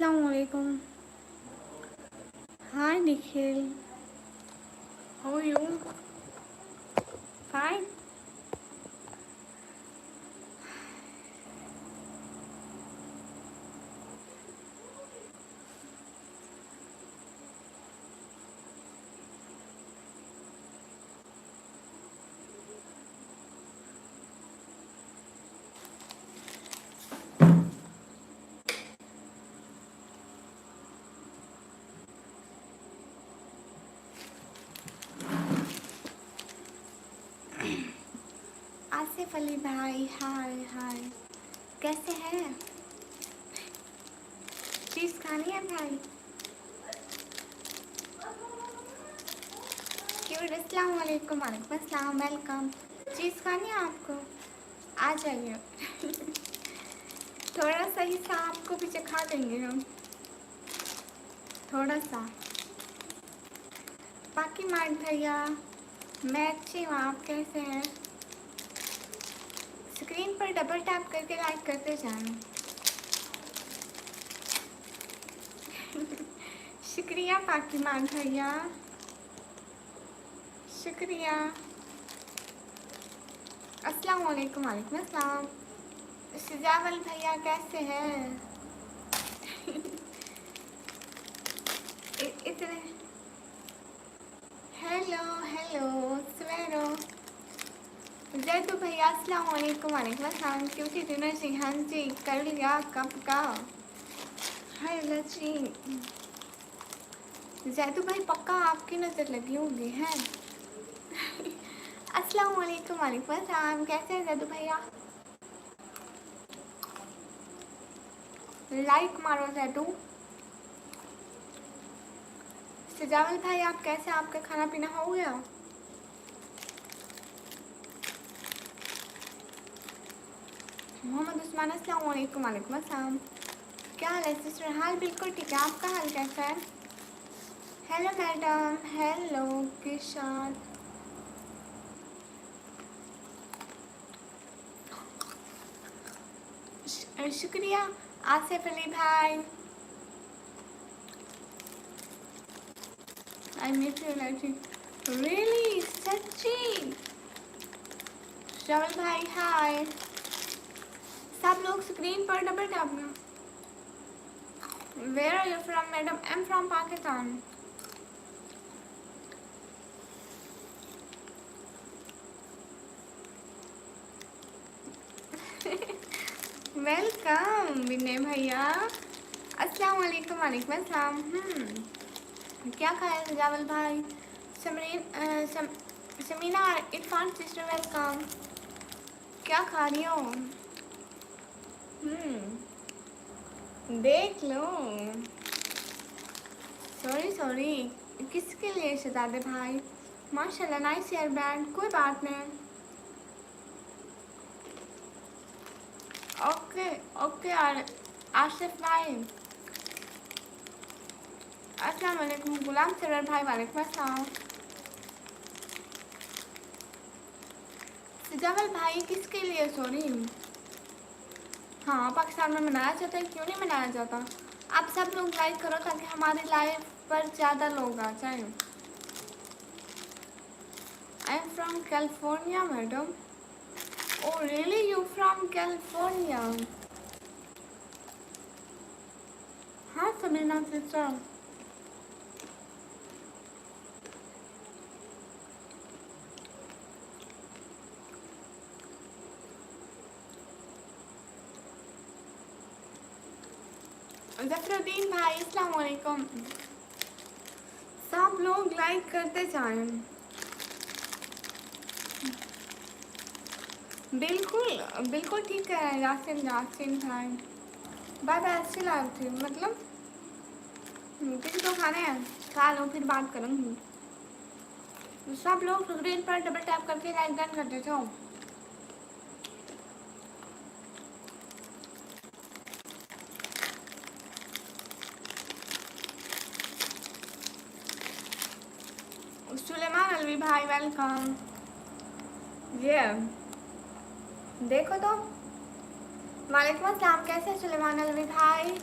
अस्सलाम वालेकुम। Hi Nikhil, how are you? Fine. Asif Ali भाई, हाय हाय, कैसे हैं? चीज़ खानी है भाई? क्यों? अस्सलाम वालेकुम। वालेकुम अस्सलाम, वेलकम। चीज़ खानी है आपको? आ जाइए। थोड़ा सा ही सा आपको भी चखा देंगे हम, थोड़ा सा। बाकी मार्ट भैया, मैं अच्छी हूँ, आप कैसे हैं? स्क्रीन पर डबल टैप करके लाइक करते जाएं। शुक्रिया पाकीमान भैया, शुक्रिया। अस्सलाम वालेकुम। वालेकुम अस्सलाम। सिजावल भैया कैसे हैं? इतने हेलो हेलो सवेरो। जैतू भैया अस्सलाम वालेकुम। वालेकुम अस्सलाम। क्योंकि डिनर जी, हाँ जी कर लिया, कब का? हेलो जी। जैतू भाई पक्का आपकी नज़र लगी होगी हैं। अस्सलाम वालेकुम। वालेकुम अस्सलाम, कैसे हैं जैतू भैया? लाइक मारो जैतू। सिजावल भाई आप कैसे, आपका खाना पीना हो गया? मोहम्मद उस्मान अस्सलाम वालेकुम। वालेकुम अस्सलाम, क्या हाल है सिस्टर? हाल बिल्कुल ठीक है, आपका हाल कैसा है? Hello madam, hello Kishan. शुक्रिया आसिफ अली भाई। I miss you like really, सच्ची। श्रवण भाई हाय। सब लोग स्क्रीन पर डबल टैप में। Where are you from madam? I am from Pakistan. Welcome Vinay भैया। अस्सलाम वालेकुम। वालेकुम अस्सलाम। क्या खाया सजावल भाई? Shamina Irfan sister welcome. क्या खा रही हो? देख लो। सॉरी सॉरी, किसके लिए शहजादे भाई? माशाल्लाह नाइस हेयर बैंड, कोई बात नहीं। ओके ओके यार आसिफ भाई। अस्सलाम वालेकुम गुलाम सरवर भाई। वालेकुम अस्सलाम। सजावल भाई किसके लिए? सॉरी। हाँ पाकिस्तान में मनाया जाता है, क्यों नहीं मनाया जाता? आप सब लोग लाइक करो ताकि हमारी लाइफ पर ज़्यादा लोग आ जाएं। आई am from California madam. Oh really, you from California? हाँ समीना सिस्टर। जफरुद्दीन भाई अस्सलाम वालेकुम। सब लोग लाइक करते जाएं। बिल्कुल बिल्कुल ठीक है यासिन यासिन भाई। बाय बाय, अच्छी लाइफ थी मतलब। किसी को खाने हैं, खा लो फिर बात करूँगी। सब लोग स्क्रीन पर डबल टैप करके लाइक डन कर देते हो। सुलेमान अलवी भाई वेलकम। ये देखो तो। वालेकुम अस्सलाम, कैसे सुलेमान अलवी भाई?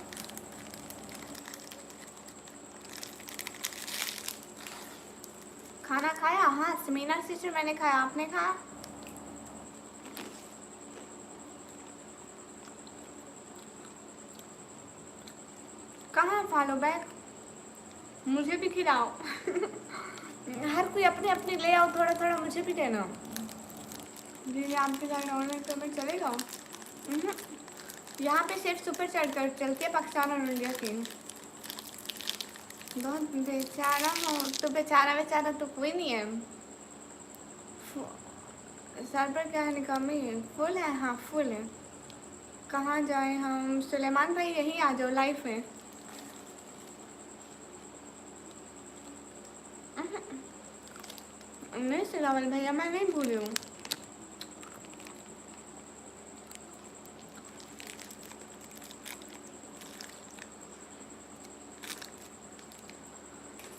खाना खाया? हाँ समीना सिस्टर मैंने खाया, आपने खाया? कहाँ फॉलो बैक? मुझे भी खिलाओ। हर कोई अपने अपने ले आओ, थोड़ा थोड़ा मुझे भी देना। जी आपके साथ ऑनलाइन पेमेंट चलेगा? यहाँ पे सिर्फ सुपर चैट कर चलती है पाकिस्तान और इंडिया की। बहुत बेचारा हो तो, बेचारा बेचारा तो कोई नहीं है। सर्वर क्या है, निकामी है? फुल है? हाँ फुल है। कहाँ जाए हम? सुलेमान भाई यहीं आ जाओ लाइफ में। नहीं सुलावल भैया मैं नहीं भूली हूँ।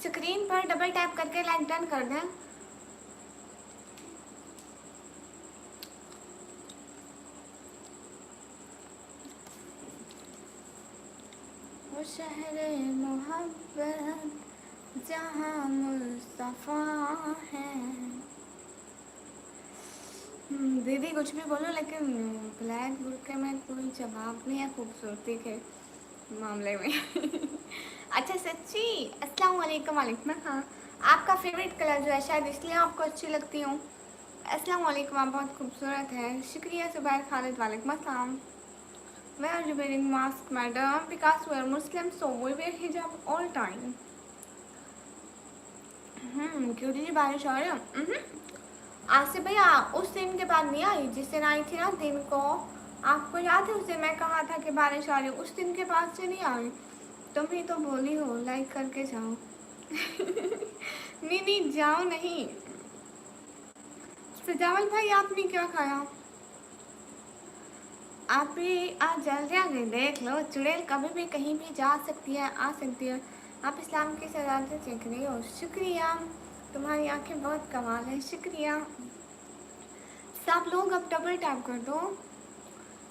स्क्रीन पर डबल टैप करके लाइक डन कर दें। वो शहर मोहब्बत जहाँ मुस्तफा है। दीदी कुछ भी बोलो लेकिन ब्लैक बुर्के में कोई जवाब नहीं है खूबसूरती के मामले में। अच्छा सच्ची? अस्सलाम वालेकुम। वालेकुम हाँ। आपका फेवरेट कलर जो है शायद इसलिए आपको अच्छी लगती हूँ। अस्सलाम वालेकुम, आप बहुत खूबसूरत हैं। शुक्रिया सुबैर खालिद। वालेकुम अस्सलाम। Why are you wearing mask, madam? Because we are Muslims, so we wear hijab all time. क्यों जी बारिश आ रही है? आसिफ भैया उस दिन के बाद नहीं आई जिस दिन आई थी ना दिन को, आपको याद है उस दिन मैं कहा था कि बारिश आ रही है, उस दिन के बाद से नहीं आई। तुम ही तो बोली हो लाइक करके जाओ। नहीं नहीं जाओ नहीं। सजावल भाई आपने क्या खाया? आप भी आज जल्दी आ गए, देख लो चुड़ैल कभी भी कहीं भी जा सकती है, आ सकती है। आप इस्लाम की सजाते सीख रही हो, शुक्रिया। तुम्हारी आंखें बहुत कमाल है, शुक्रिया। सब लोग अब डबल टैप कर दो।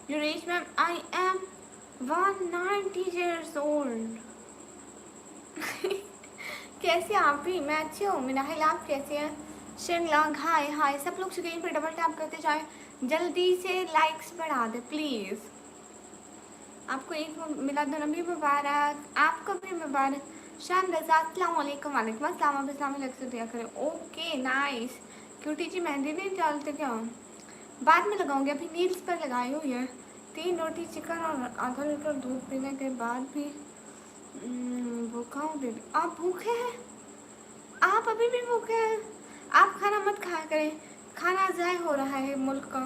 Your age ma'am? I am 190 years old। कैसे आप भी? मैं अच्छी हूँ। मिनाहिल आप कैसे हैं? शिमलांग हाय हाय। सब लोग स्क्रीन पर डबल टैप करते जाए, जल्दी से लाइक्स बढ़ा दे प्लीज़। आपको एक मिलादुन्नबी मुबारक, आपको भी मुबारक। शान रज़ा अस्सलाम वालेकुम। वालेकुम अस्सलाम। आप इस्लामी लग से दिया करें। Okay nice. क्यूटी जी मेहंदी नहीं डालते क्या? बाद में लगाऊंगी, अभी नील्स पर लगाई हुई है। 3 रोटी चिकन और आधा लीटर दूध पीने के बाद भी भूखा हूँ दीदी। आप भूखे हैं? आप अभी भी भूखे हैं? आप खाना मत खाया करें, खाना ज़ाय हो रहा है मुल्क का।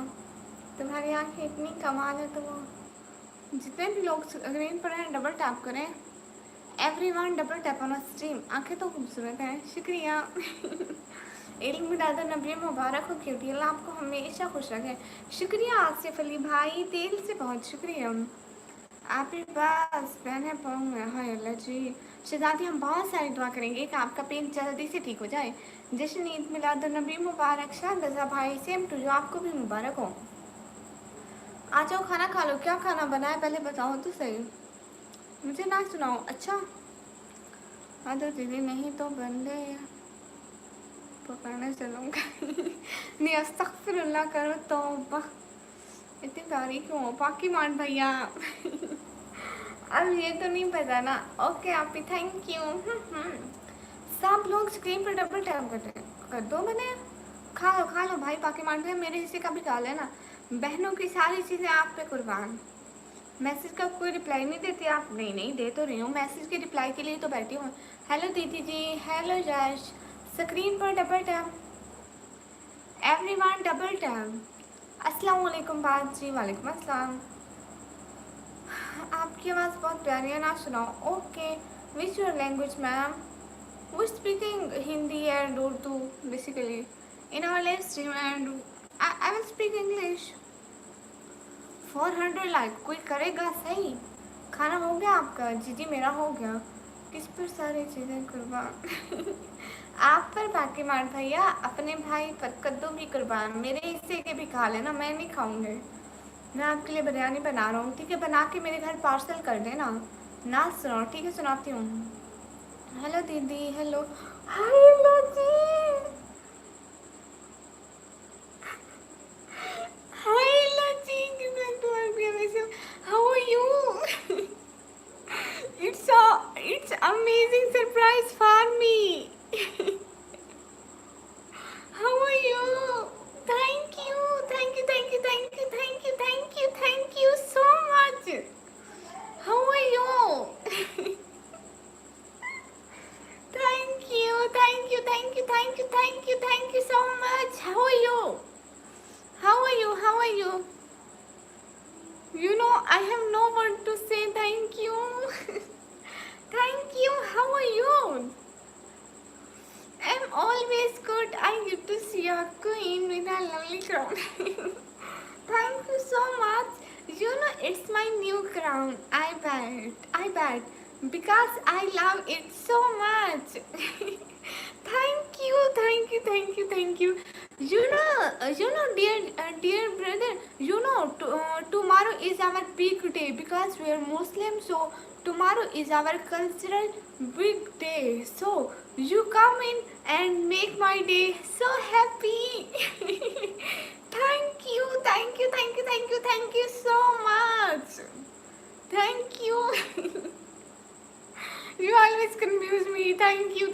तुम्हारी आँखें इतनी कमाल है तो वो जितने भी लोग स्क्रीन पर हैं डबल टैप करें। Everyone double tap on stream. आंखें तो खूबसूरत हैं, शुक्रिया। ईद मिलादुन्नबी मुबारक हो क्यूटी, अल्लाह आपको हमेशा खुश रखे। शुक्रिया आसिफ अली भाई, दिल से बहुत शुक्रिया। आप ही बस पहने पाऊँगा। हाय अल्लाह जी। शहजादी हम बहुत सारी दुआ करेंगे कि आपका पेट जल्दी से ठीक हो जाए। जश्न ईद मिलादुन्नबी मुबारक। शान रज़ा भाई सेम टू यू, आपको भी मुबारक हो। आ जाओ खाना खा लो। क्या खाना बनाया पहले बताओ तो सही, मुझे ना सुनाओ। अच्छा हाँ तो दीदी नहीं तो बंदे पकड़ने चलूँगा। नहीं अस्तगफिरुल्लाह करो तौबा। इतनी प्यारी क्यों हो पाकी मान भैया? अब ये तो नहीं पता ना। ओके आप ही थैंक यू। सब लोग स्क्रीन पर डबल टैप कर दो। मैंने खा लो भाई पाकी मान भैया, मेरे हिस्से का भी खा लेना। बहनों की सारी चीज़ें आप पे कुर्बान। मैसेज का कोई रिप्लाई नहीं देती आप? नहीं नहीं दे तो रही हूँ, मैसेज के रिप्लाई के लिए तो बैठी हूँ। हेलो दीदी जी, हेलो यश। स्क्रीन पर double tap, everyone double tap. अस्सलाम वालेकुम बात जी। वालेकुम अस्सलाम। आपकी आवाज़ बहुत प्यारी है, ना सुनाओ। Okay which your language ma'am? वो speaking Hindi and Urdu basically in our live stream and I will speak English. 400 like कोई करेगा सही? खाना हो गया आपका? जी जी मेरा हो गया। किस पर सारी चीज़ें कुर्बान? आप पर बाकी मार भैया, अपने भाई पर कद्दू भी कुर्बान। मेरे हिस्से के भी खा लेना, मैं नहीं खाऊंगी। मैं आपके लिए बिरयानी बना रहा हूँ, ठीक है? बना के मेरे घर पार्सल कर देना। ना सुनाओ, ठीक है सुनाती हूँ। हेलो दीदी, हेलो। हाय जी, with a lovely crown. Thank you so much. You know, it's my new crown. I bet. Because I love it so much. Thank you. Dear brother, tomorrow is our big day because we are Muslim. So tomorrow is our cultural big day. So you come in and make my day so happy. Thank you so much. Thank you. You always confuse me. Thank you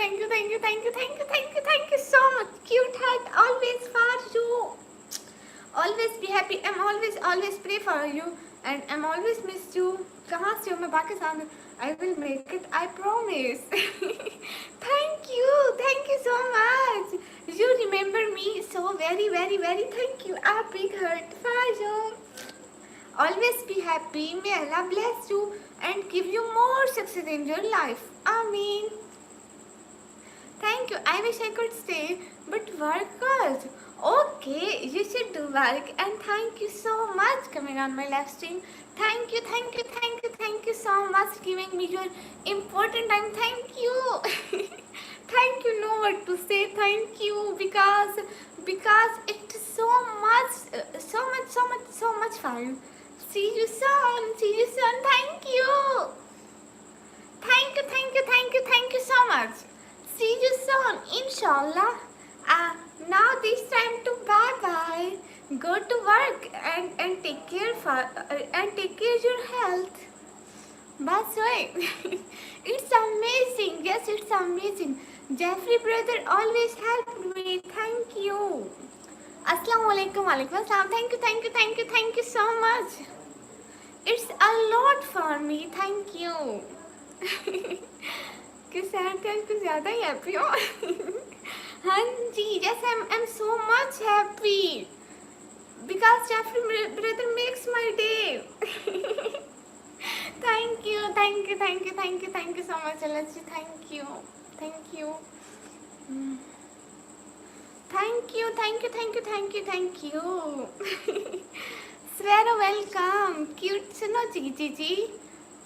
so much. Cute heart, always for you. Always be happy. I'm always pray for you, and I'm always miss you. कहाँ से हो? मैं पाकिस्तान में. I will make it. I promise. Thank you so much. You remember me so very. Thank you. A big heart for you. Always be happy. May Allah bless you and give you more success in your life. Ameen. Thank you. I wish I could stay, but work calls. Okay, you should do work. And thank you so much coming on my live stream. Thank you so much giving me your important time. Thank you. Thank you. Know what to say. Thank you because it's so much fun. See you soon. Thank you. Thank you so much. See you soon, inshallah. Now this time to bye. Go to work and take care your health. That's right. It's amazing. Yes, it's amazing. Jeffrey brother always helped me. Thank you. Assalamu alaikum. Walaikum assalam. Thank you so much. It's a lot for me. Thank you. कि sad थे कुछ ज़्यादा ही happy हो. हाँ जी, yes, I'm so much happy because Jeffrey brother makes my day. Thank you so much, Alaji. Thank you. Thank you. Svera, welcome. Cute सुनो जी.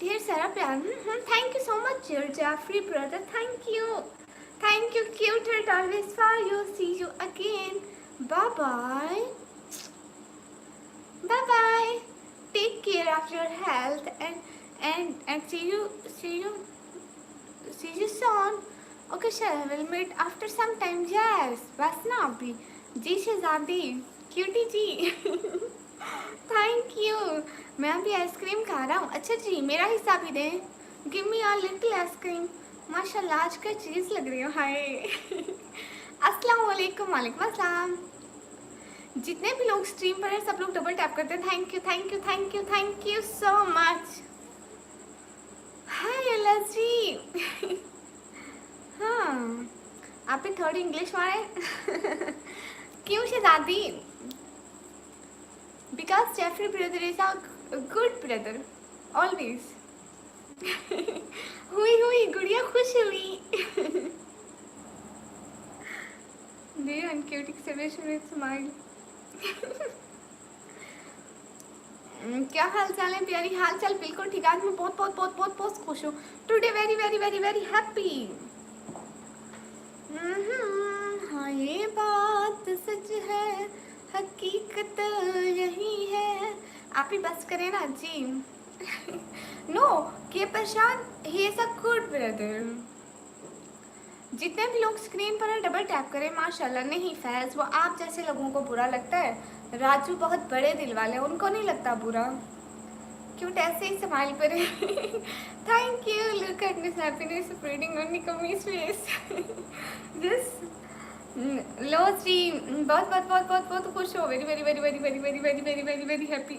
ढेर सारा प्यार. Thank you so much, dear Jeffrey brother. Thank you. Cute heart always for you. See you again. Bye. Take care of your health and see you soon. Okay, sure. We'll meet after some time. Yes. बस ना अभी. जी शहजादी. Cutie ji. Thank you. मैं अभी ice cream खा रहा हूँ. अच्छा जी, मेरा हिस्सा भी दें. Give me a little ice cream. माशाल्लाह आज का चीज़ लग रही हो. हाय. अस्सलाम वालेकुम. वालेकुम अस्सलाम. जितने भी लोग स्ट्रीम पर हैं सब लोग डबल टैप करते हैं. Thank you so much. Hi Allah ji. हाँ, आप भी थर्ड इंग्लिश वाले. क्यों शहजादी? Because Jeffrey brother is a good brother. Always. हुई गुड़िया खुश हुई. Dear and cutie celebration with smile. क्या हाल चाल है प्यारी? हाल चाल बिल्कुल ठीक. आज मैं बहुत खुश हूँ. Today very happy. हाँ ये बात सच है, हकीकत यही है. आप ही बस करें ना जी. नो के Prashant, he is a good brother. जितने भी लोग स्क्रीन पर डबल टैप करें. माशाल्लाह. नहीं फैज, वो आप जैसे लोगों को बुरा लगता है. राजू बहुत बड़े दिल वाले, उनको नहीं लगता बुरा. क्यूट ऐसे ही स्माइल पर. Thank you. Look at this happiness spreading on Nikmi's face. Just लो जी. बहुत खुश हो. Very happy.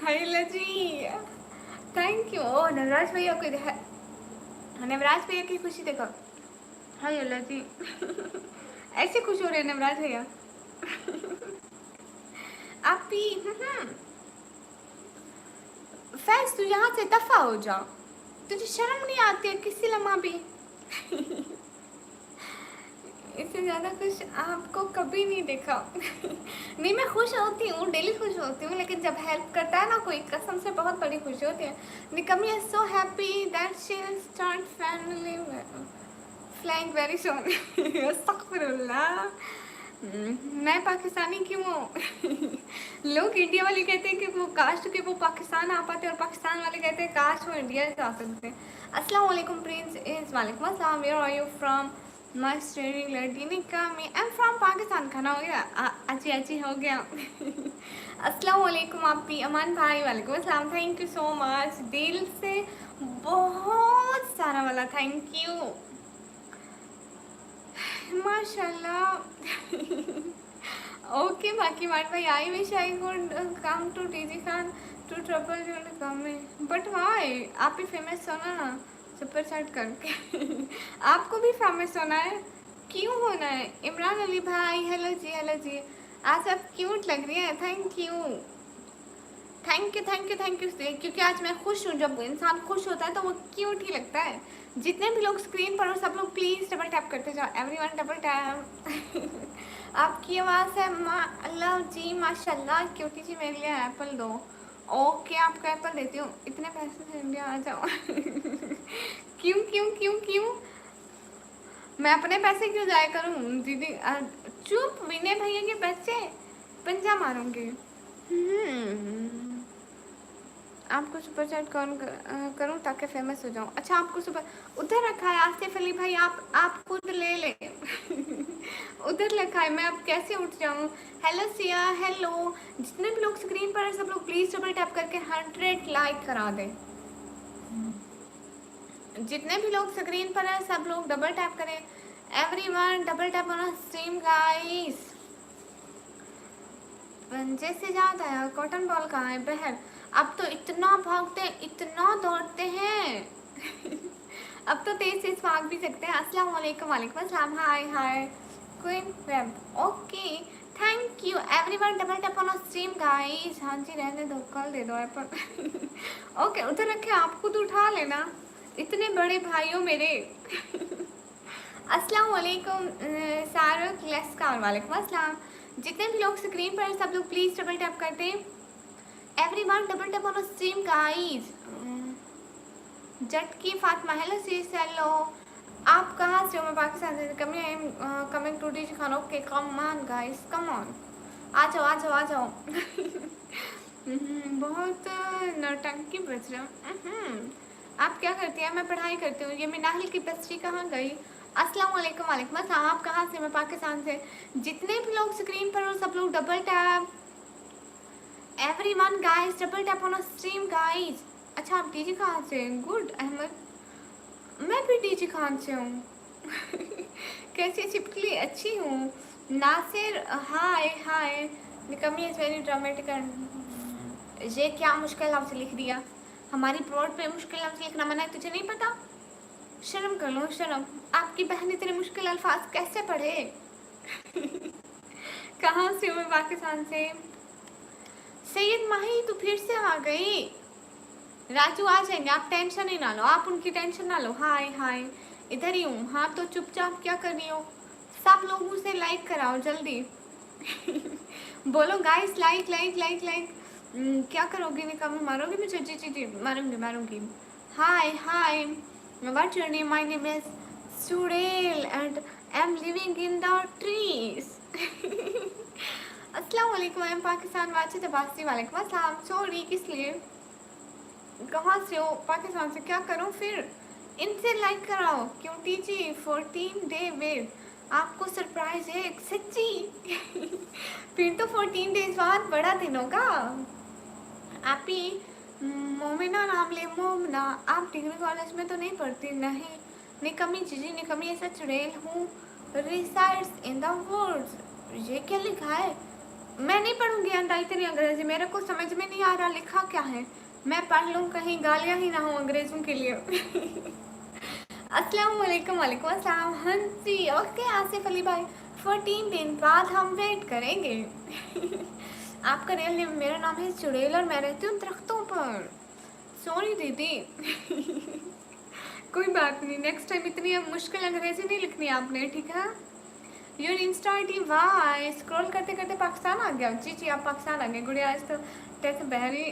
हाय जी. Thank you. ओ नवराज भैया को, नवराज भैया की खुशी देखो. हाय अल्लाह जी. ऐसे खुश हो रहे हैं नवराज भैया. आप भी. फैज तू यहाँ से दफा हो जा. तुझे शर्म नहीं आती है किसी लम्हा भी? इससे ज़्यादा खुश आपको कभी नहीं देखा। नहीं, मैं खुश होती हूँ, डेली खुश होती हूँ, लेकिन जब हेल्प करता है ना कोई, कसम से बहुत बड़ी खुशी होती है। Nikmi is so happy that she will start family flying very soon. अस्तगफिरुल्लाह। मैं पाकिस्तानी क्यों हूँ? लोग इंडिया वाले कहते हैं कि वो काश के वो पाकिस्तान आ पाते, और पाकिस्तान वाले कहते हैं काश वो इंडिया जा सकते। अस्सलाम वालेकुम प्रिंस इज वालेकुम अस्सलाम, where are you from? My study लड़ी निकामी, आई एम फ्रॉम पाकिस्तान। खाना हो गया? अच्छी अच्छी हो गया। अस्सलाम वालेकुम आप भी अमान भाई, वालेकुम अस्सलाम, थैंक यू सो मच, दिल से बहुत सारा वाला थैंक यू, माशाल्लाह। ओके बाकी मार्ट भाई, I wish I could come to TG Khan to trouble come में, बट वाई? आप भी फेमस होना ना सुपर चैट करके। आपको भी फेमस होना है, क्यों होना है? इमरान अली भाई हेलो जी, हेलो जी, आज आप क्यूट लग रही है, thank you thank you thank you thank you. क्योंकि आज मैं खुश हूँ, जब इंसान खुश होता है तो वो क्यूट ही लगता है। जितने भी लोग स्क्रीन पर हो सब लोग प्लीज़ डबल टैप करते जाओ, एवरीवन डबल टैप। आपकी आवाज़ है अल्लाह जी, माशाल्लाह क्यूटी जी, मेरे लिए एप्पल दो। ओके आपको एप्पल देती हूँ, इतने पैसे से इंडिया आ जाओ। क्यों क्यों क्यों क्यों? मैं अपने पैसे क्यों जाया करूँ दीदी? चुप, विनय भैया के बच्चे, पंजा मारूंगी। आपको सुपर चैट कौन करूँ ताकि फेमस हो जाऊँ? अच्छा आपको सुपर उधर रखा है आसिफ अली भाई, आप खुद ले ले। उधर रखा है, मैं अब कैसे उठ जाऊँ? Hello Siya, hello. जितने भी लोग स्क्रीन पर हैं सब लोग प्लीज़ डबल टैप करके 100 लाइक करा दें। जितने भी लोग स्क्रीन पर हैं सब लोग डबल टैप करें, everyone double tap on stream guys. पंजे से ज़्यादा है, कॉटन बॉल कहाँ है बहर? अब तो इतना भागते हैं, इतना दौड़ते हैं। अब तो तेज तेज भाग भी सकते हैं। अस्सलाम वालेकुम, वालेकुम अस्सलाम, hi hi queen web, okay thank you everyone, double tap on stream guys. हाँ जी रहने दो, कल दे दो एप्पल। ओके उधर रखे, आप खुद उठा लेना, इतने बड़े भाइयों मेरे। अस्सलाम वालेकुम शाहरुख लस्कार, वालेकुम अस्सलाम। जितने भी लोग स्क्रीन पर सब लोग प्लीज़ डबल टैप कर दें, everyone double tap on stream guys. Jatt की फातिमा हेलो sis, हेलो। आप कहाँ से हो? मैं पाकिस्तान से। Coming to D Khan, okay come on guys, come on, आ जाओ आ जाओ आ जाओ। बहुत नौटंकी बज रहा। आप क्या करती हैं? मैं पढ़ाई करती हूँ। ये मिनाहिल की पेस्ट्री कहाँ गई? अस्सलाम वालेकुम, वालेकुम अस्सलाम। आप कहाँ से? मैं पाकिस्तान से। जितने भी लोग स्क्रीन पर हो सब लोग double tap, everyone guys double tap on stream guys. अच्छा आप डीजी खान से? गुड अहमद, मैं भी डीजी खान से हूँ। कैसी छिपकली? अच्छी हूँ। नासिर हाय हाय। निकमी इज वेरी ड्रामेटिक। ये क्या मुश्किल लफ्ज़ लिख दिया? हमारी बोर्ड पे मुश्किल लफ्ज़ लिखना मना है, तुझे नहीं पता? शर्म कर लो शर्म, आपकी बहन इतने मुश्किल अल्फाज कैसे पढ़े? कहाँ से हो? मैं पाकिस्तान से। सैयद माही तू फिर से आ गई। राजू आ जाएंगे, आप टेंशन ही ना लो, आप उनकी टेंशन ना लो। हाय हाय, इधर ही हूँ। हाँ तो चुपचाप क्या कर रही हो? सब लोगों से लाइक कराओ जल्दी। बोलो guys like like like like. क्या करोगे? निकाम मारोगे मुझे? जी जी जी मारूंगी मारूंगी। Hi hi, what your name? My name is Surel and I am living in the trees. अस्सलाम वालेकुम, आई एम पाकिस्तान वाची तबासी, वालेकुम अस्सलाम। सॉरी किस लिए? कहाँ से हो? पाकिस्तान से। क्या करूँ फिर? इनसे लाइक कराओ। क्यों टीजी 14 डे वेट, आपको सरप्राइज है सच्ची। फिर तो 14 डेज बाद बड़ा दिन होगा। आप ही मोमिना नाम ले, मोमना। आप डिग्री कॉलेज में तो नहीं पढ़ती? नहीं। निकमी जीजी, निकमी ऐसा चुड़ैल हूँ, रिसाइड्स इन द वुड्स। ये क्या लिखा है? मैं नहीं पढ़ूंगी अंदाई तेरी अंग्रेजी, मेरे को समझ में नहीं आ रहा लिखा क्या है। मैं पढ़ लूँ, कहीं गालियाँ ही ना हो अंग्रेजों के लिए। अस्सलाम वालेकुम, वालेकुम अस्सलाम। हाँ जी ओके आसिफ अली भाई, 14 दिन बाद हम वेट करेंगे। आपका रियल नेम? मेरा नाम है चुड़ैल और मैं रहती हूँ दरख्तों पर। सॉरी दीदी। कोई बात नहीं, नेक्स्ट टाइम इतनी मुश्किल अंग्रेजी नहीं लिखनी आपने, ठीक है? योर इंस्टा आईडी, वाह, स्क्रॉल करते करते पाकिस्तान आ गया। जी जी, आप पाकिस्तान आ गए। गुड़िया आज तो टेक बहरी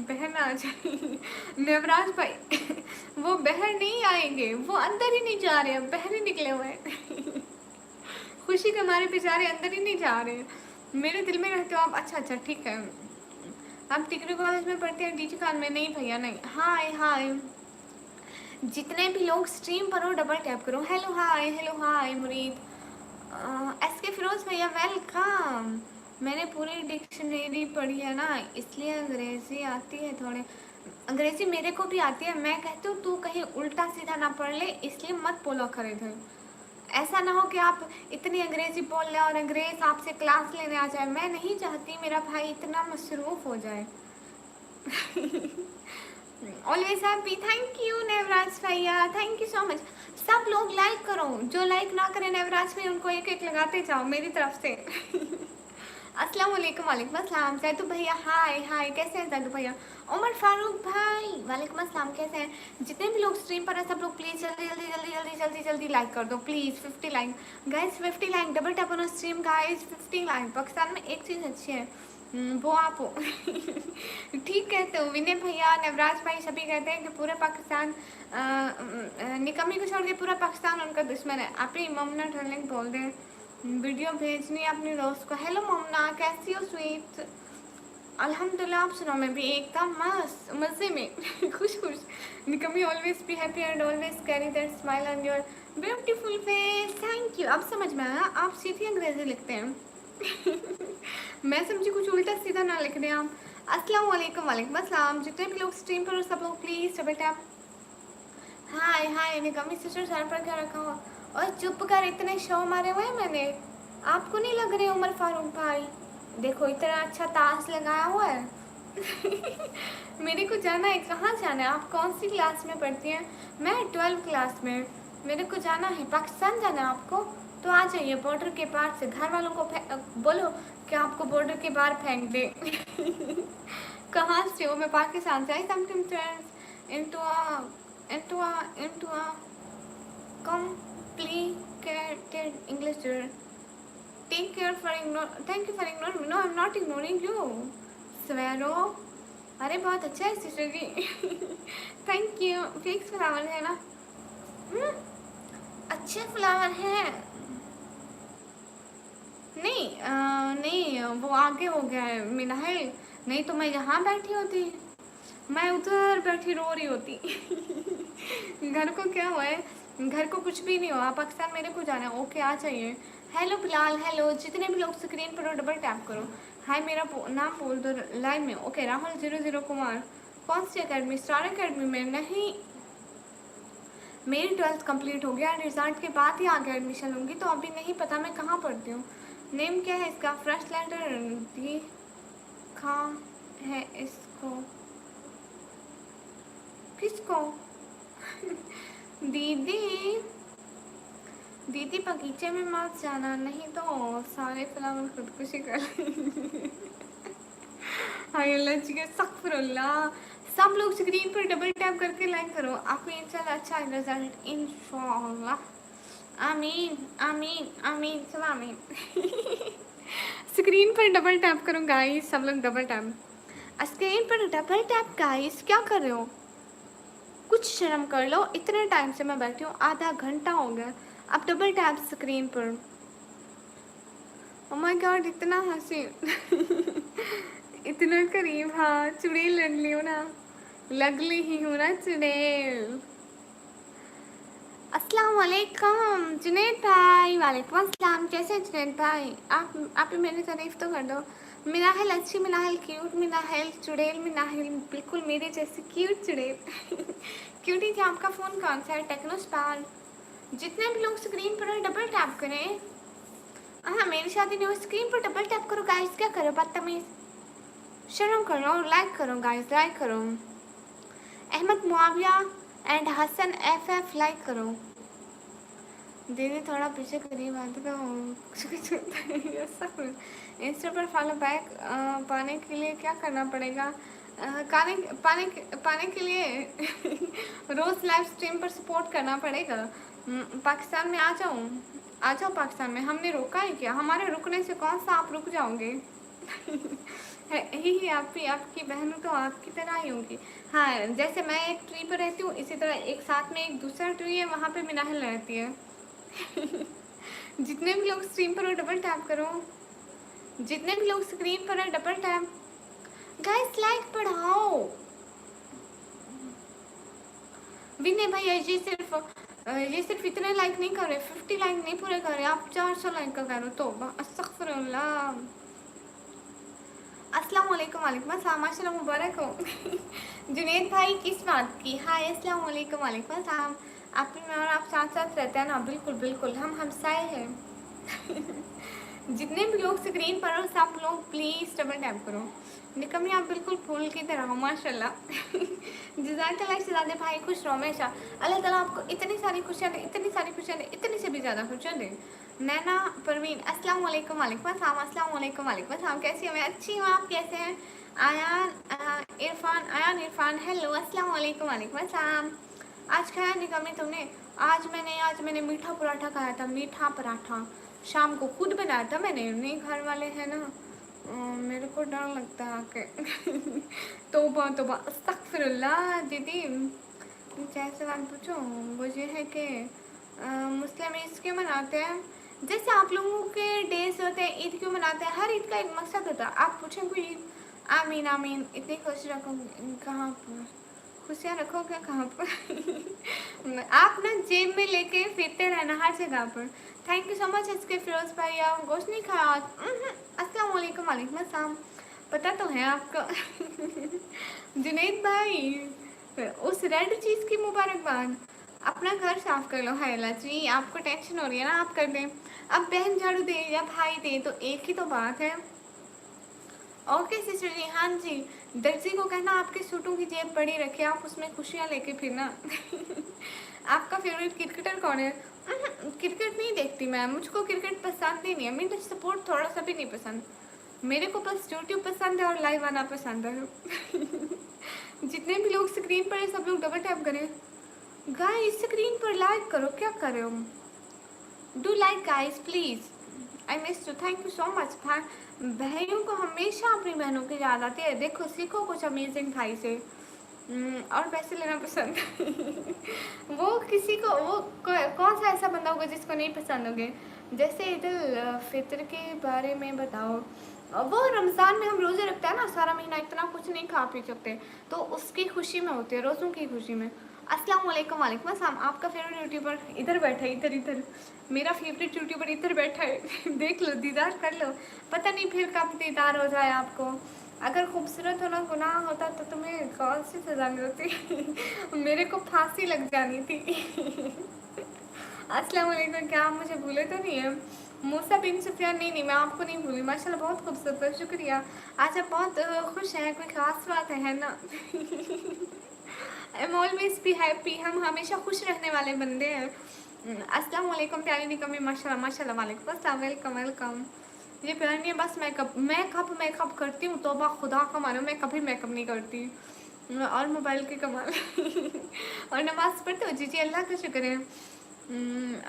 बहन आ जाए। नवराज भाई वो बहर नहीं आएंगे, वो अंदर ही नहीं जा रहे, बहर ही निकले हुए हैं। खुशी के हमारे बेचारे अंदर ही नहीं जा रहे, मेरे दिल में रहते हो आप। अच्छा अच्छा, ठीक है। आप डिग्री कॉलेज में पढ़ते हैं? डीजी खान में? नहीं भैया नहीं। हाय हाय, जितने भी लोग स्ट्रीम पर हो डबल टैप करो। हेलो हाय, हेलो हाय मुरीद। एस के फिरोज भैया वेलकम। मैंने पूरी डिक्शनरी पढ़ी है ना, इसलिए अंग्रेज़ी आती है थोड़े। अंग्रेज़ी मेरे को भी आती है, मैं कहती हूँ तू कहीं उल्टा सीधा ना पढ़ ले, इसलिए मत बोला करे इधर। ऐसा ना हो कि आप इतनी अंग्रेज़ी बोल लें और अंग्रेज़ आपसे क्लास लेने आ जाए। मैं नहीं चाहती मेरा भाई इतना मसरूफ़ हो जाए। Always happy, thank you Navraj भैया, थैंक यू सो मच। सब लोग लाइक करो, जो लाइक ना करें नवराज भैया उनको एक एक लगाते जाओ मेरी तरफ से। अस्सलाम वालेकुम। वालेकुम अस्सलाम। जैतू भैया हाय हाय, कैसे हैं जैतू भैया? उमर फारूक भाई वालेकुम अस्सलाम, कैसे हैं? जितने भी लोग स्ट्रीम पर हैं सब लोग प्लीज़ जल्दी जल्दी जल्दी जल्दी जल्दी जल्दी लाइक कर दो please. 50 like guys, 50 like, double tap on stream guys, 50 like. Pakistan में एक चीज़ अच्छी है, वो आप हो। ठीक कहते हो विनय भैया, नवराज भाई, सभी कहते हैं कि पूरा पाकिस्तान निकम्मी को छोड़ के पूरा पाकिस्तान उनका दुश्मन है। आप ही ममना ढलने बोल दें, वीडियो भेजनी है अपने दोस्त को। हेलो ममना, कैसी हो स्वीट? अल्हम्दुलिल्लाह, आप सुनाओ? मैं भी एकदम मस्त मज़े में। खुश खुश। निकम्मी always be happy and always carry that smile on your beautiful face. Thank you. अब समझ में आया, आप सीधी अंग्रेजी लिखते हैं। मैं समझी कुछ उल्टा सीधा ना लिख रहे आप। अस्सलाम वालेकुम। वालेकुम अस्सलाम। जितने भी लोग स्ट्रीम पर हो सब लोग प्लीज़ डबल टैप। हाय हाय निकम्मी सिस्टर, सर पर क्या रखा हुआ? और चुप कर, इतने शो मारे हुए हैं मैंने, आपको नहीं लग रहे उमर फारूक भाई? देखो इतना अच्छा ताश लगाया हुआ है। मेरे को जाना है। कहाँ जाना है? आप कौन सी क्लास में पढ़ती हैं? मैं 12th क्लास में। मेरे को जाना है पाकिस्तान, जाना है आपको तो आ जाइए बॉर्डर के पार से। घर वालों को बोलो कि आपको बॉर्डर के बाहर फेंक दे। कहाँ से हो? मैं पाकिस्तान से। आई something friends into a complicated English student. Take care for thank you for ignoring me. No, I'm not ignoring you. Swero. अरे बहुत अच्छा है सिस्टर जी। Thank you. फिक्स फ्लावर है ना? अच्छे फ्लावर हैं। नहीं नहीं, वो आगे हो गया है मिनाहिल। नहीं तो मैं यहाँ बैठी होती, मैं उधर बैठी रो रही होती। घर को क्या हुआ है? घर को कुछ भी नहीं हुआ। पाकिस्तान मेरे को जाना है। ओके आ जाइए। Hello Bilal, hello. जितने भी लोग स्क्रीन पर हो डबल टैप करो। हाय, मेरा नाम बोल दो लाइव में। ओके राहुल 00 कुमार। कौन सी अकेडमी? स्टार अकेडमी में नहीं, मेरी 12th कंप्लीट हो गया, रिजल्ट के बाद ही आगे एडमिशन लूँगी, तो अभी नहीं पता मैं कहाँ पढ़ती हूँ। नेम क्या है इसका? फ्रेश लेटर दिखा है इसको। किसको? दीदी दीदी बगीचे में मत जाना, नहीं तो सारे फ्लावर खुदकुशी कर लेंगे। हाय अल्लाह जी के सख्फुरुल्लाह। सब लोग स्क्रीन पर डबल टैप करके लाइक करो, आपको इंशाल्लाह अच्छा रिजल्ट इंशाल्लाह। आमीन आमीन आमीन सब आमीन। स्क्रीन पर डबल टैप करो गाइस, सब लोग डबल टैप। स्क्रीन पर डबल टैप गाइस, क्या कर रहे हो? कुछ शर्म कर लो, इतने टाइम से मैं बैठी हूँ, आधा घंटा हो गया। अब डबल टैप स्क्रीन पर। ओह माय गॉड, इतना हंसी। इतना करीब, हाँ चुड़ैल लग ली हूँ ना, लगली ही हूँ ना चुड़ैल। अस्सलाम वालेकुम जुनैद भाई। वालेकुम अस्सलाम, कैसे हैं जुनैद भाई? आप ही मेरी तारीफ तो कर दो। मिनाहिल अच्छी, मिनाहिल क्यूट, मिनाहिल चुड़ैल, मिनाहिल बिल्कुल मेरे जैसे क्यूट चुड़ैल। क्यूटी थी। आपका फ़ोन कौन सा है? Tecno Spark. जितने भी लोग स्क्रीन पर डबल टैप करें। हाँ मेरी शादी नहीं हुई, स्क्रीन पर डबल टैप करो गाइस, क्या करो बदतमीज? शर्म करो, लाइक करो गाइस, लाइक करो। Ahmed Muawiya and Hasan FF like करो। दीदी थोड़ा पीछे करीब आते तो इंस्टा पर फॉलो बैक पाने के लिए क्या करना पड़ेगा? पाने के लिए रोज़ लाइव स्ट्रीम पर सपोर्ट करना पड़ेगा। पाकिस्तान में आ जाऊँ? आ जाओ पाकिस्तान में, हमने रोका है क्या? हमारे रुकने से कौन सा आप रुक जाओगे? ही आपकी बहन तो आपकी तरह ही होगी। हाँ, जैसे मैं एक ट्री पर रहती हूँ, इसी तरह एक साथ में एक दूसरा ट्री है, वहाँ पे मिनाहल रहती है। जितने भी लोग स्क्रीन पर हो डबल टैप करो, जितने भी लोग स्क्रीन पर है डबल टैप। गाइस लाइक बढ़ाओ। विनय भैया ये सिर्फ इतने लाइक नहीं कर रहे, 50 लाइक नहीं पूरे कर रहे, आप 400 लाइक का कर रहे हो। तो अस्तगफिरुल्लाह। अस्सलाम वालेकुम। वालेकुम अस्सलाम, माशाल्लाह मुबारक हो। जुनैद भाई किस बात की? हाय अस्सलाम वालेकुम। वालेकुम अस्सलाम। आप साथ साथ रहते हैं ना? बिल्कुल बिल्कुल, हम हमसाए हैं। जितने भी लोग स्क्रीन पर हो सब लोग प्लीज़ डबल टैप करो। निकम्मी आप बिल्कुल फूल की तरह हो माशाल्लाह। जज़ाकल्लाह शहज़ादे भाई, खुश रहो हमेशा। अल्लाह ताला आपको इतनी सारी खुशियाँ दे, इतनी सारी खुशियाँ दे, इतनी से भी ज़्यादा खुशियाँ दे। नैना परवीन अस्सलाम वालेकुम। वालेकुम अस्सलाम। अस्सलाम वालेकुम। वालेकुम अस्सलाम। कैसी हो? मैं अच्छी हूँ, आप कैसे हैं? आयान इरफान हेलो अस्सलाम वालेकुम। वालेकुम अस्सलाम। आज खाया निकम्मी तुमने? आज मैंने मीठा पराठा खाया था, मीठा पराठा शाम को खुद बनाया था मैंने। नहीं, घर वाले हैं ना, मेरे को डर लगता है आके। तौबा तौबा अस्तगफिरुल्लाह। दीदी जैसे बात पूछो, वो ये है कि मुस्लिम ईद क्यों मनाते हैं? जैसे आप लोगों के डेज होते हैं, ईद क्यों मनाते हैं? हर ईद का एक मकसद होता है। आप पूछें कोई ईद, आमीन आमीन, इतनी खुश रखो, कहाँ पर खुशियाँ रखोगे कहाँ पर? आप ना जेब में लेके फिरते रहना हर जगह पर। थैंक यू सो मच इसके फिरोज भाई। आप गोश्त नहीं खाया आज? अस्सलाम वालेकुम। वालेकुम अस्सलाम। पता तो है आपको। जुनैद भाई, उस रेड चीज़ की मुबारकबाद। अपना घर साफ कर लो। हायला जी, आपको टेंशन हो रही है ना, आप कर दें। अब बहन झाड़ू दे या भाई दे तो एक ही तो बात है। ओके सिस्टर जी, हाँ जी। दर्जी को कहना आपके सूटों की जेब बड़ी रखे, आप उसमें खुशियाँ लेके फिरना। आपका फेवरेट क्रिकेटर कौन है? क्रिकेट नहीं देखती मैं, मुझको क्रिकेट पसंद ही नहीं है। मेरा सपोर्ट थोड़ा सा भी नहीं पसंद। मेरे को बस यूट्यूब पसंद है और लाइव आना पसंद है। जितने भी लोग स्क्रीन पर है सब लोग डबल टैप करें। गाइस स्क्रीन पर लाइक करो, क्या कर रहे हो? Do like guys please. I miss you, thank you so much. भाइयों को हमेशा अपनी बहनों की याद आती है। देखो सीखो कुछ अमेजिंग भाई से। और पैसे लेना पसंद। वो किसी को कौन सा ऐसा बंदा होगा जिसको नहीं पसंद होगे? जैसे ईद उल फितर के बारे में बताओ। वो रमज़ान में हम रोज़े रखते हैं ना, सारा महीना इतना कुछ नहीं खा पी सकते, तो उसकी खुशी में होते हैं, रोज़ों की खुशी में। अस्सलाम वालेकुम। वालेकुम अस्सलाम। आपका फेवरेट यूट्यूबर इधर बैठा है, इधर मेरा फेवरेट यूट्यूबर इधर बैठा है। देख लो, दीदार कर लो। पता नहीं फिर कब दीदार हो जाए आपको। अगर खूबसूरत होना गुनाह होता तो तुम्हें कौन सी सज़ा मिलती? मेरे को फांसी लग जानी थी। अस्सलाम वालेकुम। क्या आप मुझे भूले तो नहीं है? मूसा बिन सुफियान, नहीं मैं आपको नहीं भूली। माशाल्लाह बहुत खूबसूरत है, शुक्रिया। आज आप बहुत खुश हैं, कोई ख़ास बात है ना? I am always be happy, हम हमेशा खुश रहने वाले बंदे हैं। अस्सलाम वालेकुम प्यारी निकम्मी, माशाल्लाह माशाल्लाह। वालेकुम अस्सलाम, वेलकम वेलकम। ये प्यार नहीं है बस मेकअप करती हूँ, तौबा खुदा का मानो, मैं कभी मेकअप नहीं करती। और मोबाइल के कमाल। और नमाज़ पढ़ते हो? जी जी, अल्लाह का शुक्र है।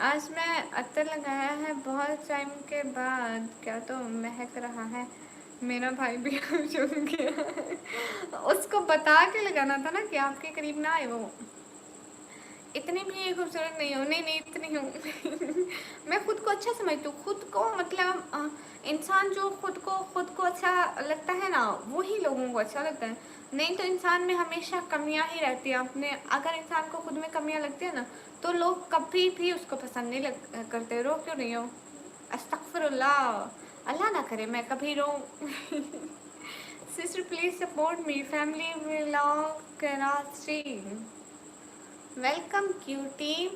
आज मैं अत्तर लगाया है बहुत टाइम के बाद, क्या तो महक रहा है। मेरा भाई भी चुन गया। उसको बता के लगाना था ना कि आपके करीब ना आए वो। इतनी भी खूबसूरत नहीं हो। नहीं इतनी हूँ। मैं खुद को अच्छा समझती हूँ। खुद को मतलब इंसान जो खुद को अच्छा लगता है ना, वही लोगों को अच्छा लगता है। नहीं तो इंसान में हमेशा कमियां ही रहती है। अपने अगर इंसान को खुद में कमियां लगती है ना, तो लोग कभी भी उसको पसंद नहीं करते। रो क्यों नहीं हो? अस्तगफिरुल्लाह, अल्लाह ना करे मैं कभी रो। Sister please support me, family vlog Karachi. Welcome cutie.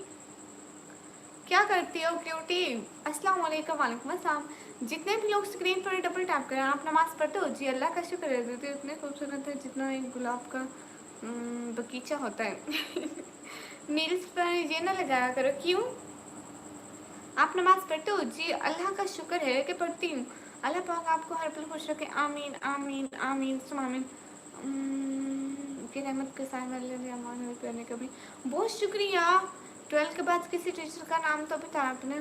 क्या करती हो क्यूटी? अस्सलाम वालेकुम। वालेकुम अस्सलाम। जितने भी लोग स्क्रीन पर डबल टैप करें। आप नमाज़ पढ़ते हो? जी अल्लाह का शुक्र है, दीदी इतने खूबसूरत है जितना एक गुलाब का बगीचा होता है। नील्स पर ये ना लगाया करो। क्यों? आप नमाज़ पढ़ते हो? जी अल्लाह का शुक्र है कि पढ़ती हूँ। अल्लाह पाक आपको हर पल खुश रखे, आमीन आमीन आमीन सुम आमीन। की रहमत के साथ अमान करने का भी बहुत शुक्रिया। 12 के बाद किसी टीचर का नाम तो बताया आपने?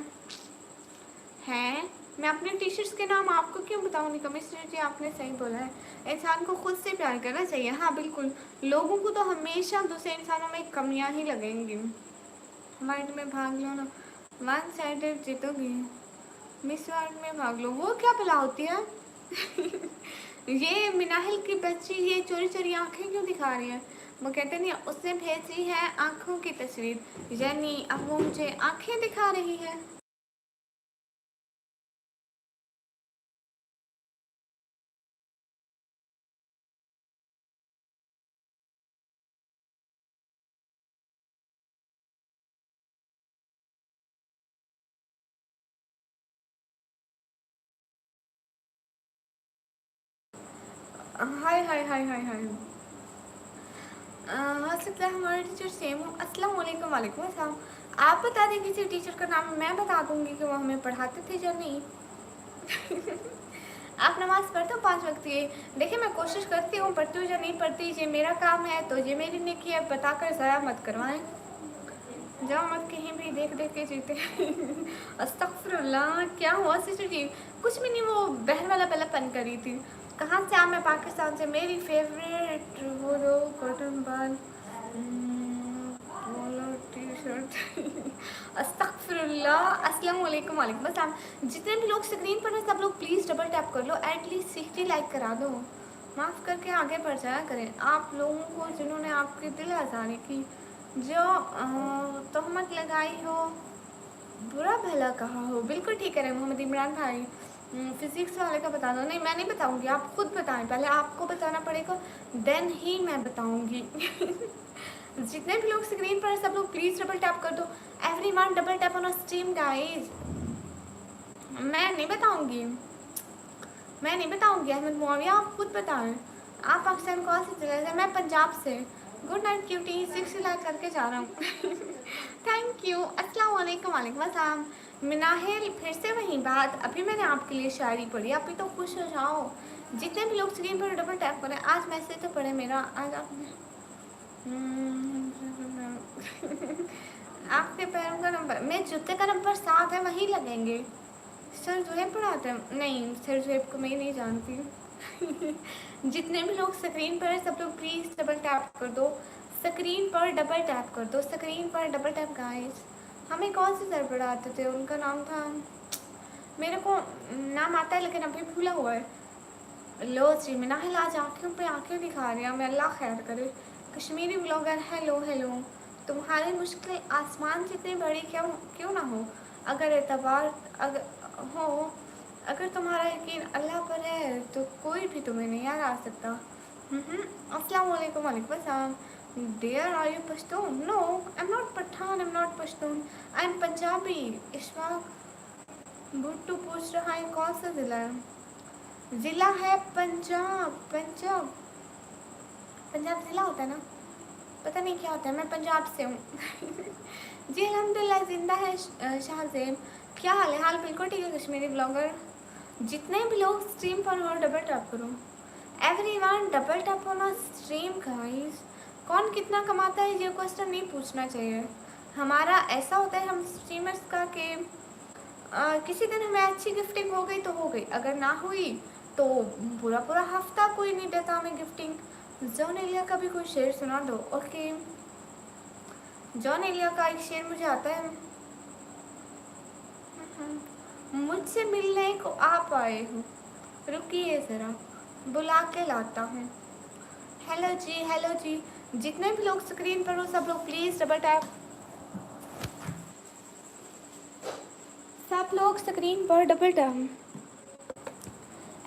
हैं। मैं अपने टीचर्स के नाम आपको क्यों बताऊँगी? कमिश्नर जी आपने सही बोला है, इंसान को खुद से प्यार करना चाहिए। हाँ बिल्कुल, लोगों को तो हमेशा दूसरे इंसानों में कमियां ही लगेंगी। वर्ल्ड में भाग लो ना, वन साइडेड जीतोगी, मिस वर्ल्ड में भाग लो। वो क्या भला होती है? ये मिनाहिल की बच्ची ये चोरी चोरी आंखें क्यों दिखा रही है? वो कहते नहीं, उसने भेजी है आंखों की तस्वीर, यानी अब वो मुझे आंखें दिखा रही है। हाय हाय हाय हाय हाय। हो सकता है हमारे टीचर सेम हो। अस्सलाम वालेकुम। वालेकुम अस्सलाम। आप बता दें किसी टीचर का नाम, मैं बता दूंगी कि वो हमें पढ़ाते थे या नहीं। आप नमाज़ पढ़ते हो 5 वक्त की? देखिए मैं कोशिश करती हूँ, पढ़ती हूँ या नहीं पढ़ती, ये मेरा काम है, तो ये मेरी नेकी है, बताकर ज़ाया मत करवाएं। जाओ मत कहीं भी देख देख के जीते। अस्तगफिरुल्लाह। क्या हुआ सिस्टर जी? कुछ भी नहीं, वो बहन वाला पन करी थी। कहाँ से आ? मैं पाकिस्तान से। मेरी फेवरेट वो दो कॉटन बाल टी शर्ट। अस्तगफिरुल्लाह। अस्सलाम वालेकुम। वालेकुम अस्सलाम। जितने भी लोग स्क्रीन पर हैं सब लोग प्लीज़ डबल टैप कर लो, एटलीस्ट 60 लाइक करा दो। माफ़ करके आगे बढ़ जाया करें आप लोगों को जिन्होंने आपके दिल आज़ारी की, जो तोहमत लगाई हो, बुरा भला कहा हो। बिल्कुल ठीक कह रहे हैं मोहम्मद इमरान भाई। फिजिक्स वाले का बता दो। नहीं मैं नहीं बताऊंगी, आप खुद बताएं। पहले आपको बताना पड़ेगा, देन ही मैं बताऊंगी। जितने भी लोग स्क्रीन पर सब लोग प्लीज़ डबल टैप कर दो। Everyone double tap on stream guys. मैं नहीं बताऊंगी, मैं नहीं बताऊंगी। अहमद मुआविया आप खुद बताएं। आप पाकिस्तान कौन से जिले से? मैं पंजाब से। गुड नाइट क्यूटी, 6 लाइक करके जा रहा हूँ। Thank you. अस्सलाम वालेकुम। वालेकुम अस्सलाम। मिनाहिल फिर से वही बात, अभी मैंने आपके लिए शायरी पढ़ी, अभी तो खुश हो जाओ। जितने भी लोग स्क्रीन पर डबल टैप करें। आज मैसेज तो पढ़े मेरा, आज आपने आपके पैरों का नंबर, मेरे जूते का नंबर 7 है, वहीं लगेंगे। सर जुहेब पढ़ाते हैं? नहीं सर जुहेब को मैं नहीं जानती। जितने भी लोग स्क्रीन पर हैं सब लोग प्लीज़ डबल टैप कर दो। स्क्रीन पर डबल टैप कर दो, स्क्रीन पर डबल टैप गाइस। हमें कौन से सर पढ़ाते थे? उनका नाम था, मेरे को नाम आता है लेकिन अभी भूला हुआ है। लो जी मिनाहिल आज आँखों पे आँखें दिखा रही हैं, मैं अल्लाह खैर करे। Kashmiri blogger hello hello. तुम्हारी मुश्किल आसमान जितनी बड़ी क्यों क्यों ना हो, अगर एतबार अगर हो, अगर तुम्हारा यकीन अल्लाह पर है तो कोई भी तुम्हें नहीं हरा सकता। अस्सलाम वालेकुम। वालेकुम अस्सलाम। Dear, are you Pashtun? No, I'm not Pathan, I'm not Pashtun. I'm Punjabi. Ishfaq भुट्टू पूछ रहा है कौन सा ज़िला है? ज़िला है पंजाब। पंजाब, पंजाब ज़िला होता है ना? पता नहीं क्या होता है, मैं पंजाब से हूँ। जी अल्हम्दुलिल्लाह ज़िंदा है शाहज़ेब। क्या हाल है? हाल बिल्कुल ठीक है कश्मीरी ब्लॉगर। जितने भी लोग स्ट्रीम पर हो डबल टैप करो। Everyone double tap on stream guys. कौन कितना कमाता है ये क्वेश्चन नहीं पूछना चाहिए। हमारा ऐसा होता है हम स्ट्रीमर्स का कि किसी दिन हमें अच्छी गिफ्टिंग हो गई तो हो गई, अगर ना हुई तो पूरा पूरा हफ्ता कोई नहीं देता हमें गिफ्टिंग। जॉन एलिया का भी कोई शेर सुना दो। ओके, जॉन एलिया का एक शेर मुझे आता है। मुझसे मिलने को आप आए हो, रुकिए ज़रा बुला के लाता हूँ। हेलो जी, हेलो जी। जितने भी लोग स्क्रीन पर हो सब लोग प्लीज़ डबल टैप। सब लोग स्क्रीन पर double tap.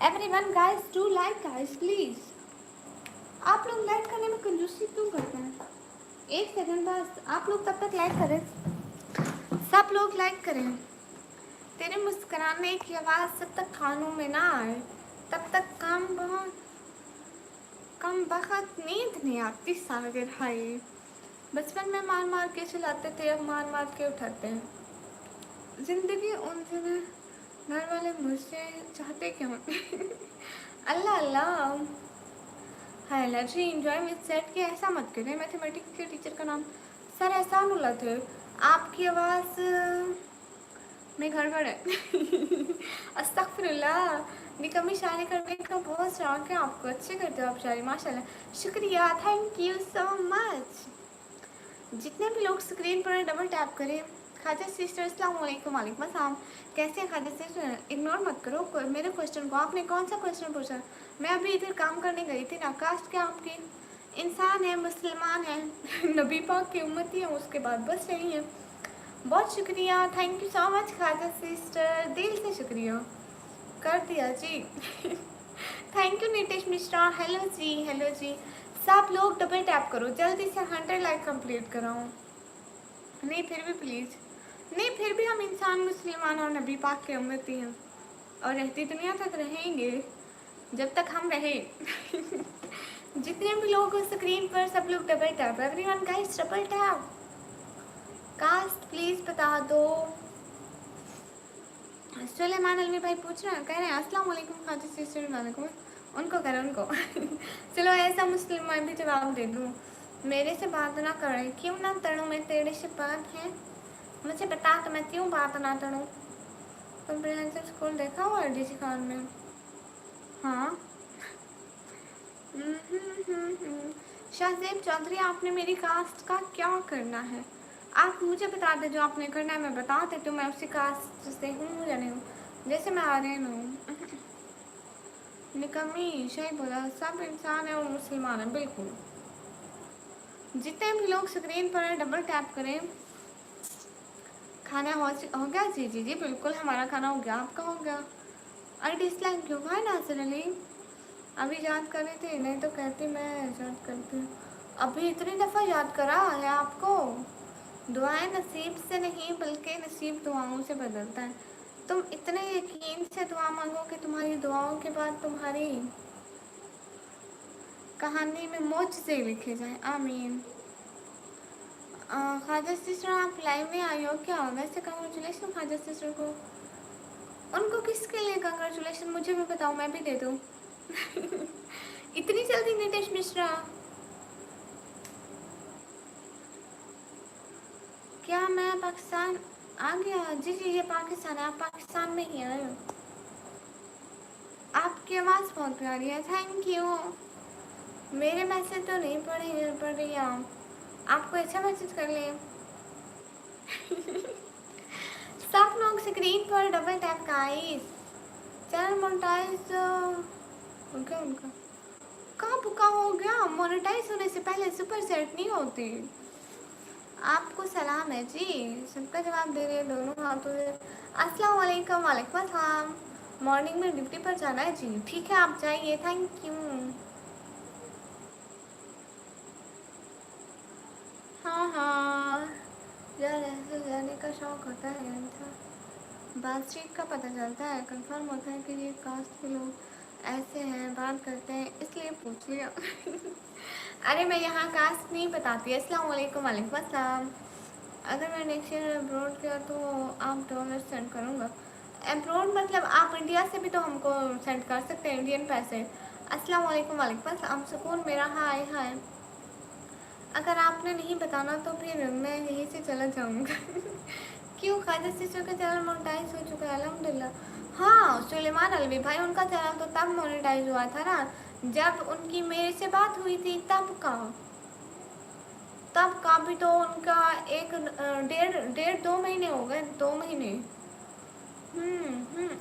Everyone guys do like guys please. आप लोग लाइक करने में कंजूसी क्यों करते हैं? एक सेकंड बस, आप लोग तब तक लाइक करें, सब लोग लाइक करें। तेरे मुस्कुराने की आवाज़ जब तक कानों में ना आए तब तक कम वक्त नींद नहीं आती सागर। हाय, बचपन में मार मार के चलाते थे, अब मार मार के उठाते हैं। ज़िंदगी उन जगह घर वाले मुझसे चाहते क्यों? अल्लाह अल्लाह। हाय जी इंजॉय विद सेट के ऐसा मत करें। मैथमेटिक्स के टीचर का नाम सर एहसान उल्ला थे। आपकी आवाज़ मैं घर पर है। अस्तगफिरुल्लाह। निकम्मी शायरी करने का बहुत शौक है आपको, अच्छे करते हो आप शायरी माशाल्लाह। शुक्रिया, थैंक यू सो मच। जितने भी लोग स्क्रीन पर डबल टैप करें। खाजा सिस्टर अस्सलाम वालेकुम। वालेकुम अस्सलाम। कैसे हैं खाजा सिस्टर? इग्नोर मत करो मेरे क्वेश्चन को। आपने कौन सा क्वेश्चन पूछा? मैं अभी इधर काम करने गई थी ना। कास्ट क्या आपकी? इंसान है, मुसलमान है, नबी पाक की उम्मती है, उसके बाद बस यही है। बहुत शुक्रिया, thank you so much Khaja sister, दिल से शुक्रिया कर दिया जी। Thank you Nitish Mishra. Hello जी, हेलो जी। सब लोग डबल टैप करो जल्दी से, 100 लाइक कंप्लीट कराओ। नहीं फिर भी प्लीज़, नहीं फिर भी हम इंसान, मुसलमान और नबी पाक के उम्मती हैं और रहती दुनिया तक रहेंगे जब तक हम रहे। जितने भी लोग स्क्रीन पर सब लोग double tap, everyone guys double tap. Caste please बता दो। सुलेमान अलवी भाई पूछ रहे हैं, कह रहे हैं अस्सलाम वालेकुम खाजी सिस्टर। वालेकुम। उनको करें उनको। चलो ऐसा मुस्लिम मैं भी जवाब दे दूँ। मेरे से बात ना करें, क्यों ना तड़ूँ मैं तेरे से बात है, मुझे बता तो मैं क्यों बात ना तड़ूँ। कम्प्रिहेंसिव स्कूल देखा हुआ है डीसी खान में? हाँ। शाहजेब चौधरी, आपने मेरी कास्ट का क्या करना है? आप मुझे बता दें जो आपने करना है, मैं बता देती हूँ मैं उसी कास्ट से हूँ या नहीं हूँ, जैसे मैं आर्यन हूँ। निकम्मी सही बोला, सब इंसान है और मुसलमान है, बिल्कुल। जितने भी लोग स्क्रीन पर डबल टैप करें। खाना हो गया? जी जी जी बिल्कुल, हमारा खाना हो गया, आपका हो गया? अरे डिसलाइक क्यों भाई नासिर अली? अभी याद कर रही थी, नहीं तो कहती मैं याद करती हूँ। अभी इतनी दफ़ा याद करा है आपको। दुआएं नसीब से नहीं बल्कि नसीब दुआओं से बदलता है। तुम इतने यकीन से दुआ मांगो कि तुम्हारी दुआओं के बाद तुम्हारी कहानी में मोज़े लिखे जाएं। आमीन। ख्वाजा सिस्टर आप लाइव में आई हो क्या? वैसे कंग्रेचुलेशन ख्वाजा सिस्टर को। उनको किसके लिए कंग्रेचुलेशन, मुझे भी बताओ, मैं भी दे दूँ। इतनी जल्दी नीतीश मिश्रा? क्या मैं पाकिस्तान आ गया? जी जी ये पाकिस्तान है, आप पाकिस्तान में ही आए हो। आपकी आवाज़ बहुत प्यारी है, थैंक यू। मेरे मैसेज तो नहीं पढ़ रही आप, आपको अच्छा मैसेज कर ले। सब लोग स्क्रीन पर double tap guys. Channel monetize हो गया उनका? कब का हो गया? मोनेटाइज होने से पहले सुपर सेट नहीं होती। आपको सलाम है जी, सबका जवाब दे रहे हैं दोनों हाथों से। अस्सलाम वालेकुम। वालेकुम अस्सलाम। मॉर्निंग में ड्यूटी पर जाना है जी, ठीक है आप जाइए, थैंक यू। हाँ हाँ यार, ऐसे जाने का शौक होता है अच्छा। बातचीत का पता चलता है, कंफर्म होता है कि ये कास्ट के लोग ऐसे हैं, बात करते हैं, इसलिए पूछ लिया। अरे मैं यहाँ कास्ट नहीं बताती। अस्सलाम वालेकुम। वालेकुम अस्सलाम। अगर मैं नेक्स्ट ईयर अब्रॉड गया तो आप डॉलर सेंड करूँगा। अब्रॉड मतलब आप इंडिया से भी तो हमको सेंड कर सकते हैं इंडियन पैसे। अस्सलाम वालेकुम। वालेकुम अस्सलाम। सुकून मेरा, हाय हाय। अगर आपने नहीं बताना तो फिर मैं यहीं से चला जाऊँगा। क्यों? खाजा सिस्टर का चैनल मोनेटाइज हो चुका है अल्हम्दुलिल्लाह। हाँ सुलेमान अलवी भाई, उनका चैनल तो तब मोनेटाइज हुआ था ना जब उनकी मेरे से बात हुई थी, तब का भी तो उनका एक डेढ़ 2 महीने हो गए, 2 महीने।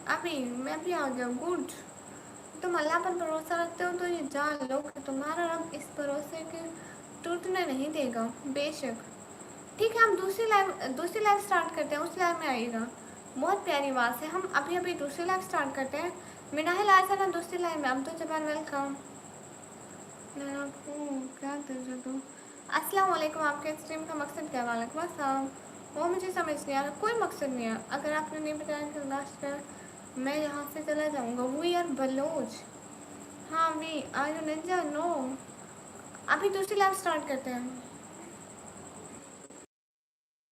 अभी मैं भी आ गया, गुड। तुम अल्लाह पर भरोसा रखते हो तो ये जान लो कि तुम्हारा रब इस भरोसे के टूटने नहीं देगा, बेशक। ठीक है, हम दूसरी लाइव स्टार्ट करते हैं, उस लाइव में आइएगा। बहुत प्यारी आवाज़ है। हम अभी अभी दूसरी लाइव स्टार्ट करते हैं। मिनाहिल आ जाना दूसरी लाइव में। अब तो जबान वेलकम। मैं आपको क्या दर्जा दूँ? अस्सलाम वालेकुम। आपके स्ट्रीम का मकसद क्या? वालेकुम अस्सलाम। वो मुझे समझ नहीं आ रहा, कोई मकसद नहीं है। अगर आपने नहीं बताया कि लास्ट का, मैं यहाँ से चला जाऊँगा। We are Baloch. हाँ we are you ninja? No, अभी दूसरी लाइव स्टार्ट करते हैं।